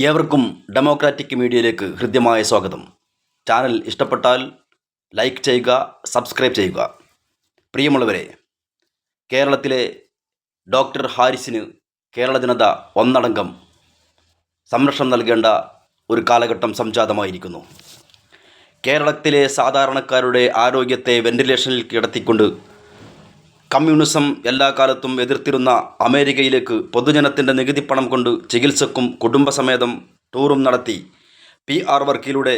ഏവർക്കും ഡെമോക്രാറ്റിക് മീഡിയയിലേക്ക് ഹൃദ്യമായ സ്വാഗതം. ചാനൽ ഇഷ്ടപ്പെട്ടാൽ ലൈക്ക് ചെയ്യുക, സബ്സ്ക്രൈബ് ചെയ്യുക. പ്രിയമുള്ളവരെ, കേരളത്തിലെ ഡോക്ടർ ഹാരിസിന് കേരള ജനത ഒന്നടങ്കം സംരക്ഷണം നൽകേണ്ട ഒരു കാലഘട്ടം സംജാതമായിരിക്കുന്നു. കേരളത്തിലെ സാധാരണക്കാരുടെ ആരോഗ്യത്തെ വെന്റിലേഷനിൽ കിടത്തിക്കൊണ്ട് കമ്മ്യൂണിസം എല്ലാ കാലത്തും എതിർത്തിരുന്ന അമേരിക്കയിലേക്ക് പൊതുജനത്തിൻ്റെ നികുതിപ്പണം കൊണ്ട് ചികിത്സക്കും കുടുംബസമേതം ടൂറും നടത്തി PR വർക്കിലൂടെ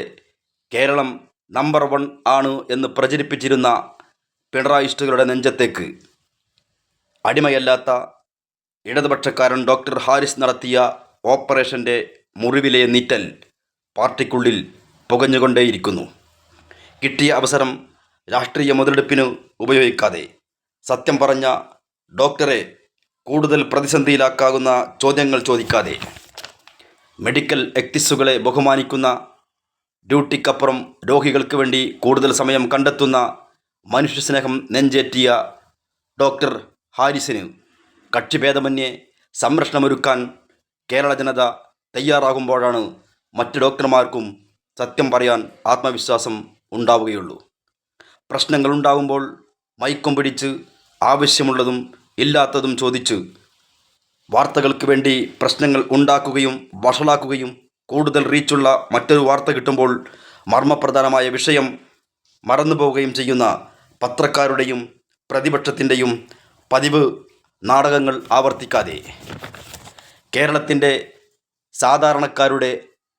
കേരളം നമ്പർ 1 ആണ് എന്ന് പ്രചരിപ്പിച്ചിരുന്ന പിണറായിസ്റ്റുകളുടെ നെഞ്ചത്തേക്ക് അടിമയല്ലാത്ത ഇടതുപക്ഷക്കാരൻ ഡോക്ടർ ഹാരിസ് നടത്തിയ ഓപ്പറേഷൻ്റെ മുറിവിലെ നീറ്റൽ പാർട്ടിക്കുള്ളിൽ പുകഞ്ഞുകൊണ്ടേയിരിക്കുന്നു. കിട്ടിയ അവസരം രാഷ്ട്രീയ മുതലെടുപ്പിന് ഉപയോഗിക്കാതെ സത്യം പറഞ്ഞ ഡോക്ടറെ കൂടുതൽ പ്രതിസന്ധിയിലാക്കാവുന്ന ചോദ്യങ്ങൾ ചോദിക്കാതെ മെഡിക്കൽ എത്തിക്സുകളെ ബഹുമാനിക്കുന്ന, ഡ്യൂട്ടിക്കപ്പുറം രോഗികൾക്ക് വേണ്ടി കൂടുതൽ സമയം കണ്ടെത്തുന്ന, മനുഷ്യസ്നേഹം നെഞ്ചേറ്റിയ ഡോക്ടർ ഹാരിസിന് കക്ഷിഭേദമന്യേ സംരക്ഷണമൊരുക്കാൻ കേരള ജനത തയ്യാറാകുമ്പോഴാണ് മറ്റ് ഡോക്ടർമാർക്കും സത്യം പറയാൻ ആത്മവിശ്വാസം ഉണ്ടാവുകയുള്ളൂ. പ്രശ്നങ്ങളുണ്ടാകുമ്പോൾ മൈക്കും പിടിച്ച് ആവശ്യമുള്ളതും ഇല്ലാത്തതും ചോദിച്ച് വാർത്തകൾക്ക് വേണ്ടി പ്രശ്നങ്ങൾ ഉണ്ടാക്കുകയും വഷളാക്കുകയും കൂടുതൽ റീച്ചുള്ള മറ്റൊരു വാർത്ത കിട്ടുമ്പോൾ മർമ്മപ്രധാനമായ വിഷയം മറന്നുപോവുകയും ചെയ്യുന്ന പത്രക്കാരുടെയും പ്രതിപക്ഷത്തിൻ്റെയും പതിവ് നാടകങ്ങൾ ആവർത്തിക്കാതെ കേരളത്തിൻ്റെ സാധാരണക്കാരുടെ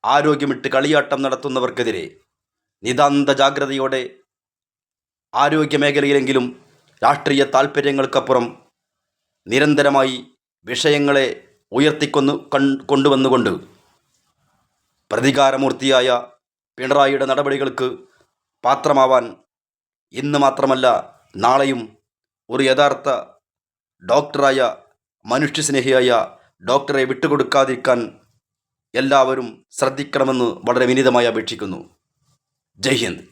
ആരോഗ്യമിട്ട് കളിയാട്ടം നടത്തുന്നവർക്കെതിരെ നിതാന്ത ജാഗ്രതയോടെ ആരോഗ്യമേഖലയിലെങ്കിലും രാഷ്ട്രീയ താൽപ്പര്യങ്ങൾക്കപ്പുറം നിരന്തരമായി വിഷയങ്ങളെ കൊണ്ടുവന്നുകൊണ്ട് പ്രതികാരമൂർത്തിയായ പിണറായിയുടെ നടപടികൾക്ക് പാത്രമാവാൻ ഇന്ന് മാത്രമല്ല നാളെയും ഒരു യഥാർത്ഥ ഡോക്ടറായ, മനുഷ്യസ്നേഹിയായ ഡോക്ടറെ വിട്ടുകൊടുക്കാതിരിക്കാൻ എല്ലാവരും ശ്രദ്ധിക്കണമെന്ന് വളരെ വിനീതമായി അപേക്ഷിക്കുന്നു. ജയ് ഹിന്ദ്.